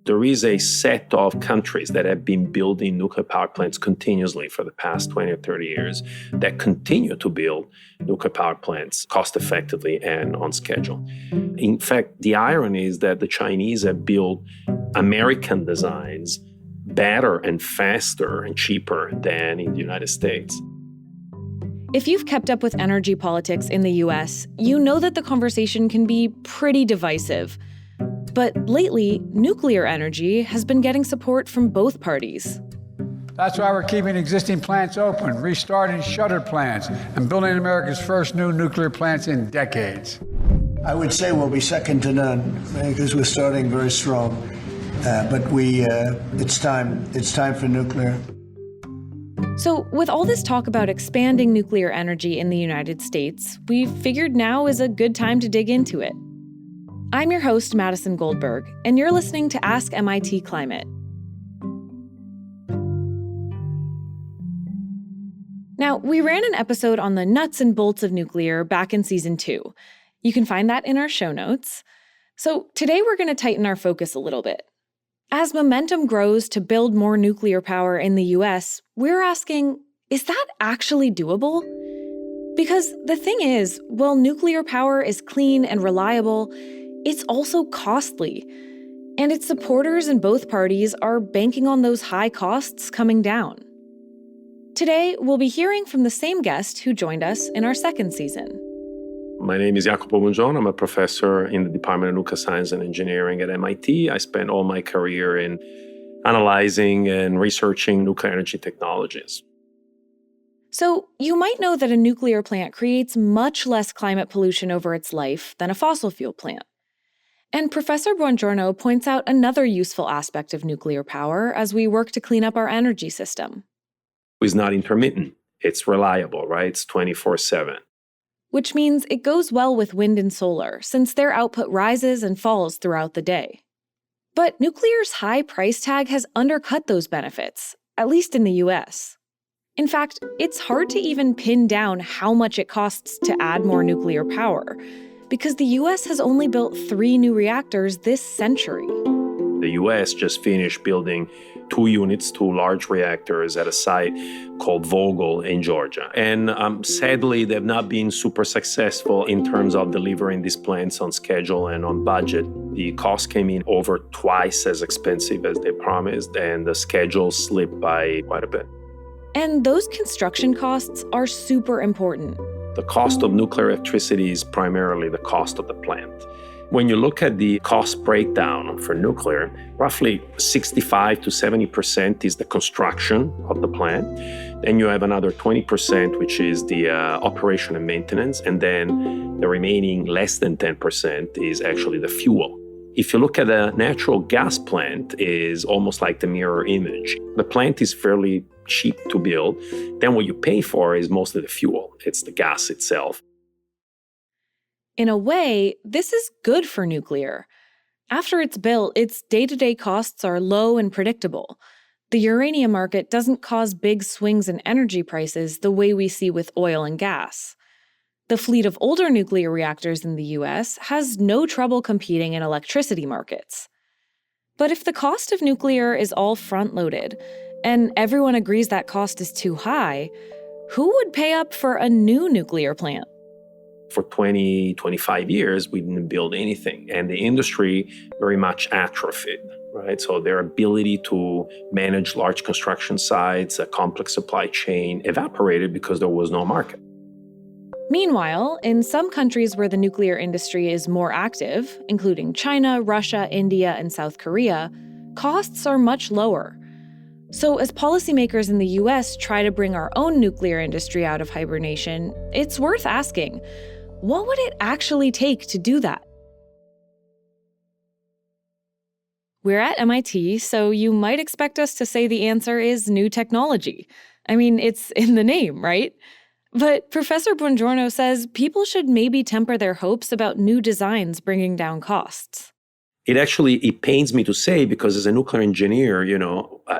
There is a set of countries that have been building nuclear power plants continuously for the past 20 or 30 years that continue to build nuclear power plants cost effectively and on schedule. In fact, the irony is that the Chinese have built American designs better and faster and cheaper than in the United States. If you've kept up with energy politics in the US, you know that the conversation can be pretty divisive. But lately, nuclear energy has been getting support from both parties. That's why we're keeping existing plants open, restarting shuttered plants, and building America's first new nuclear plants in decades. I would say we'll be second to none because we're starting very strong. But it's time for nuclear. So with all this talk about expanding nuclear energy in the United States, we figured now is a good time to dig into it. I'm your host, Madison Goldberg, and you're listening to Ask MIT Climate. Now, we ran an episode on the nuts and bolts of nuclear back in season 2. You can find that in our show notes. So today we're going to tighten our focus a little bit. As momentum grows to build more nuclear power in the US, we're asking, is that actually doable? Because the thing is, while nuclear power is clean and reliable, it's also costly. And its supporters in both parties are banking on those high costs coming down. Today, we'll be hearing from the same guest who joined us in our second season. My name is Jacopo Buongiorno. I'm a professor in the Department of Nuclear Science and Engineering at MIT. I spent all my career in analyzing and researching nuclear energy technologies. So, you might know that a nuclear plant creates much less climate pollution over its life than a fossil fuel plant. And Professor Buongiorno points out another useful aspect of nuclear power as we work to clean up our energy system. It's not intermittent. It's reliable, right? It's 24/7. Which means it goes well with wind and solar, since their output rises and falls throughout the day. But nuclear's high price tag has undercut those benefits, at least in the US. In fact, it's hard to even pin down how much it costs to add more nuclear power, because the US has only built 3 new reactors this century. The US just finished building 2 large reactors at a site called Vogtle in Georgia. And sadly, they've not been super successful in terms of delivering these plants on schedule and on budget. The cost came in over twice as expensive as they promised, and the schedule slipped by quite a bit. And those construction costs are super important. The cost of nuclear electricity is primarily the cost of the plant. When you look at the cost breakdown for nuclear, roughly 65 to 70% is the construction of the plant. Then you have another 20%, which is the operation and maintenance. And then the remaining less than 10% is actually the fuel. If you look at a natural gas plant, is almost like the mirror image. The plant is fairly cheap to build. Then what you pay for is mostly the fuel. It's the gas itself. In a way, this is good for nuclear. After it's built, its day-to-day costs are low and predictable. The uranium market doesn't cause big swings in energy prices the way we see with oil and gas. The fleet of older nuclear reactors in the US has no trouble competing in electricity markets. But if the cost of nuclear is all front-loaded, and everyone agrees that cost is too high, who would pay up for a new nuclear plant? For 20, 25 years, we didn't build anything. And the industry very much atrophied, right? So their ability to manage large construction sites, a complex supply chain, evaporated because there was no market. Meanwhile, in some countries where the nuclear industry is more active, including China, Russia, India, and South Korea, costs are much lower. So as policymakers in the US try to bring our own nuclear industry out of hibernation, it's worth asking, what would it actually take to do that? We're at MIT, so you might expect us to say the answer is new technology. I mean, it's in the name, right? But Professor Buongiorno says people should maybe temper their hopes about new designs bringing down costs. It pains me to say, because as a nuclear engineer,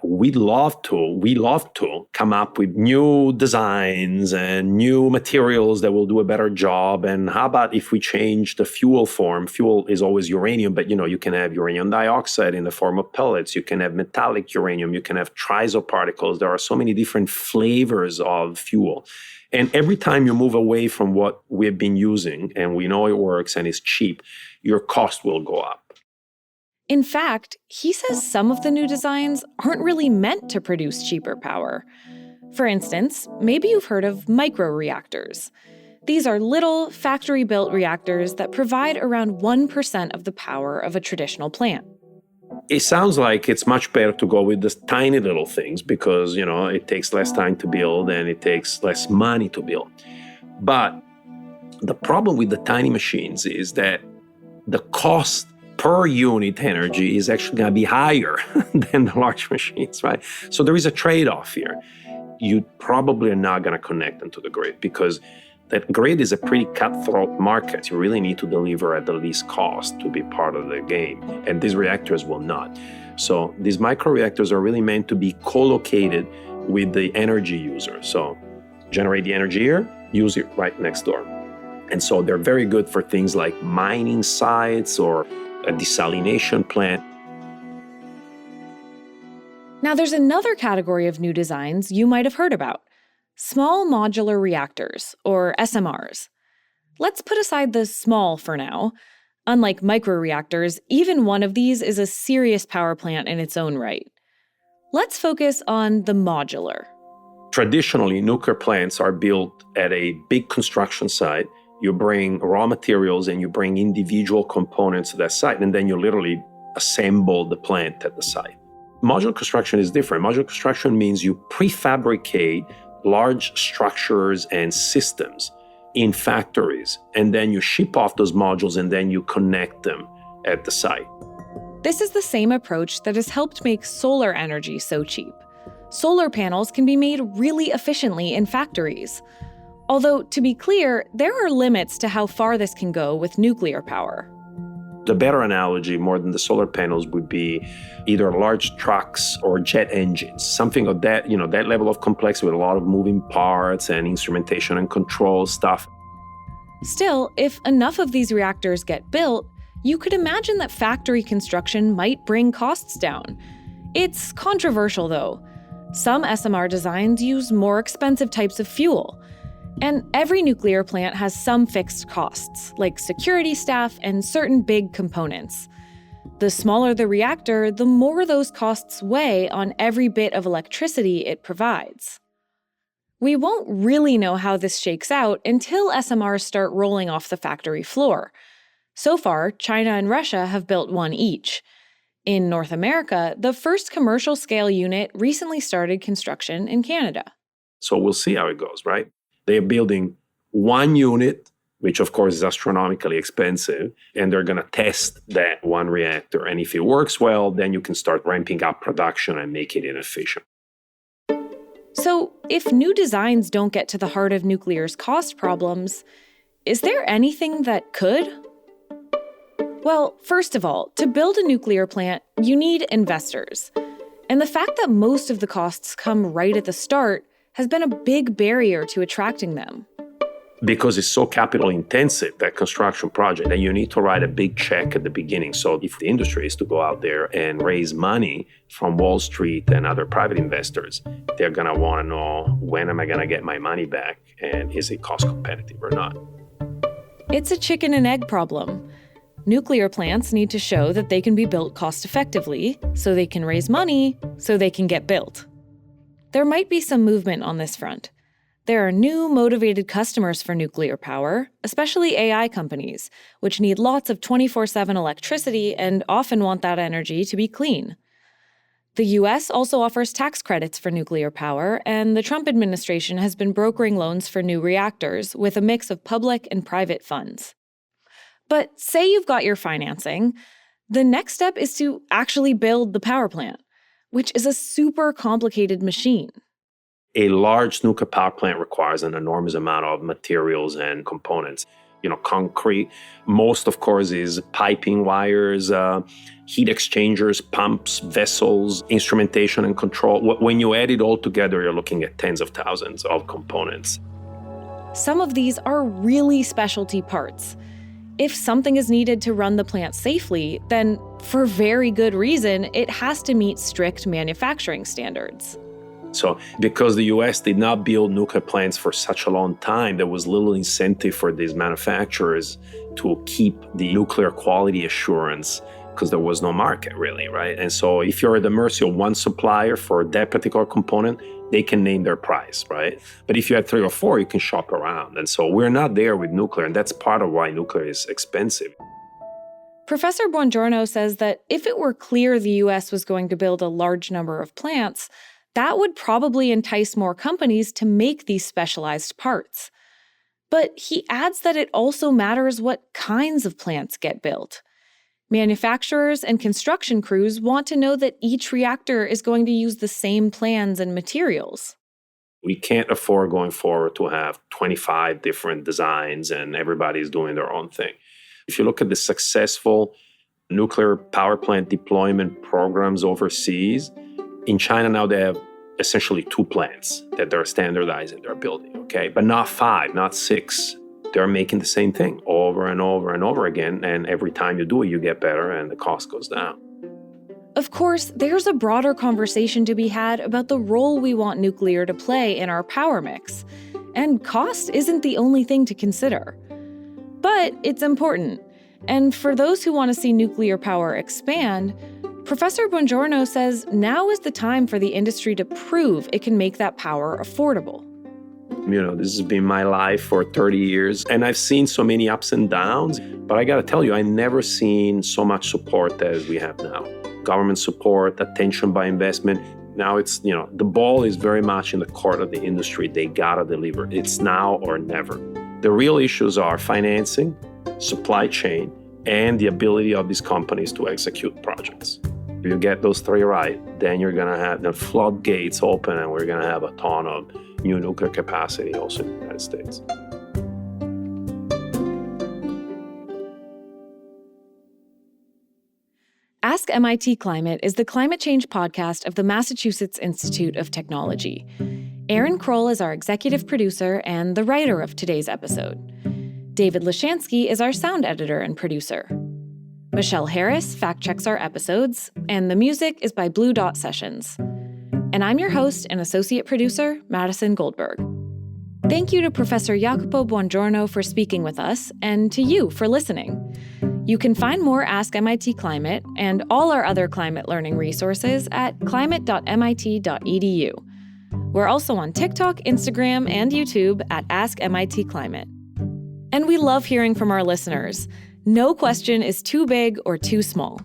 we love to come up with new designs and new materials that will do a better job. And how about if we change the fuel form? Fuel is always uranium, but you can have uranium dioxide in the form of pellets. You can have metallic uranium. You can have triso particles. There are so many different flavors of fuel. And every time you move away from what we've been using, and we know it works and it's cheap, your cost will go up. In fact, he says some of the new designs aren't really meant to produce cheaper power. For instance, maybe you've heard of microreactors. These are little, factory-built reactors that provide around 1% of the power of a traditional plant. It sounds like it's much better to go with the tiny little things because, it takes less time to build and it takes less money to build. But the problem with the tiny machines is that the cost per unit energy is actually going to be higher than the large machines, right? So there is a trade-off here. You probably are not going to connect them to the grid because that grid is a pretty cutthroat market. You really need to deliver at the least cost to be part of the game, and these reactors will not. So these microreactors are really meant to be co-located with the energy user. So generate the energy here, use it right next door. And so they're very good for things like mining sites or a desalination plant. Now, there's another category of new designs you might have heard about: small modular reactors, or SMRs. Let's put aside the small for now. Unlike microreactors, even one of these is a serious power plant in its own right. Let's focus on the modular. Traditionally, nuclear plants are built at a big construction site. You bring raw materials and you bring individual components to that site, and then you literally assemble the plant at the site. Modular construction is different. Modular construction means you prefabricate large structures and systems in factories, and then you ship off those modules and then you connect them at the site. This is the same approach that has helped make solar energy so cheap. Solar panels can be made really efficiently in factories. Although, to be clear, there are limits to how far this can go with nuclear power. The better analogy, more than the solar panels, would be either large trucks or jet engines, something of that, that level of complexity with a lot of moving parts and instrumentation and control stuff. Still, if enough of these reactors get built, you could imagine that factory construction might bring costs down. It's controversial, though. Some SMR designs use more expensive types of fuel. And every nuclear plant has some fixed costs, like security staff and certain big components. The smaller the reactor, the more those costs weigh on every bit of electricity it provides. We won't really know how this shakes out until SMRs start rolling off the factory floor. So far, China and Russia have built one each. In North America, the first commercial-scale unit recently started construction in Canada. So we'll see how it goes, right? They're building one unit, which of course is astronomically expensive, and they're going to test that one reactor. And if it works well, then you can start ramping up production and making it efficient. So if new designs don't get to the heart of nuclear's cost problems, is there anything that could? Well, first of all, to build a nuclear plant, you need investors. And the fact that most of the costs come right at the start has been a big barrier to attracting them. Because it's so capital intensive, that construction project, that you need to write a big check at the beginning. So if the industry is to go out there and raise money from Wall Street and other private investors, they're going to want to know, when am I going to get my money back? And is it cost competitive or not? It's a chicken and egg problem. Nuclear plants need to show that they can be built cost effectively, so they can raise money, so they can get built. There might be some movement on this front. There are new, motivated customers for nuclear power, especially AI companies, which need lots of 24/7 electricity and often want that energy to be clean. The US also offers tax credits for nuclear power, and the Trump administration has been brokering loans for new reactors with a mix of public and private funds. But say you've got your financing, the next step is to actually build the power plant, which is a super complicated machine. A large nuclear power plant requires an enormous amount of materials and components. concrete. Most, of course, is piping wires, heat exchangers, pumps, vessels, instrumentation and control. When you add it all together, you're looking at tens of thousands of components. Some of these are really specialty parts. If something is needed to run the plant safely, then for very good reason, it has to meet strict manufacturing standards. So because the US did not build nuclear plants for such a long time, there was little incentive for these manufacturers to keep the nuclear quality assurance because there was no market really, right? And so if you're at the mercy of one supplier for that particular component, they can name their price, right? But if you had 3 or 4, you can shop around. And so we're not there with nuclear, and that's part of why nuclear is expensive. Professor Buongiorno says that if it were clear the US was going to build a large number of plants, that would probably entice more companies to make these specialized parts. But he adds that it also matters what kinds of plants get built. Manufacturers and construction crews want to know that each reactor is going to use the same plans and materials. We can't afford going forward to have 25 different designs and everybody's doing their own thing. If you look at the successful nuclear power plant deployment programs overseas, in China now they have essentially 2 plants that they're standardizing, they're building, okay? But not 5, not 6. They're making the same thing over and over and over again, and every time you do it, you get better and the cost goes down. Of course, there's a broader conversation to be had about the role we want nuclear to play in our power mix. And cost isn't the only thing to consider. But it's important. And for those who want to see nuclear power expand, Professor Buongiorno says now is the time for the industry to prove it can make that power affordable. This has been my life for 30 years, and I've seen so many ups and downs, but I got to tell you, I've never seen so much support as we have now. Government support, attention by investment. Now it's, the ball is very much in the court of the industry. They got to deliver. It's now or never. The real issues are financing, supply chain, and the ability of these companies to execute projects. If you get those 3 right, then you're going to have the floodgates open and we're going to have a ton of new nuclear capacity also in the United States. Ask MIT Climate is the climate change podcast of the Massachusetts Institute of Technology. Aaron Krol is our executive producer and the writer of today's episode. David Lishansky is our sound editor and producer. Michelle Harris fact-checks our episodes, and the music is by Blue Dot Sessions. And I'm your host and associate producer, Madison Goldberg. Thank you to Professor Jacopo Buongiorno for speaking with us, and to you for listening. You can find more Ask MIT Climate and all our other climate learning resources at climate.mit.edu. We're also on TikTok, Instagram, and YouTube at Ask MIT Climate. And we love hearing from our listeners. No question is too big or too small.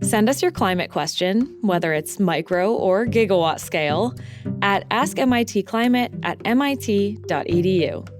Send us your climate question, whether it's micro or gigawatt scale, at askmitclimate@mit.edu.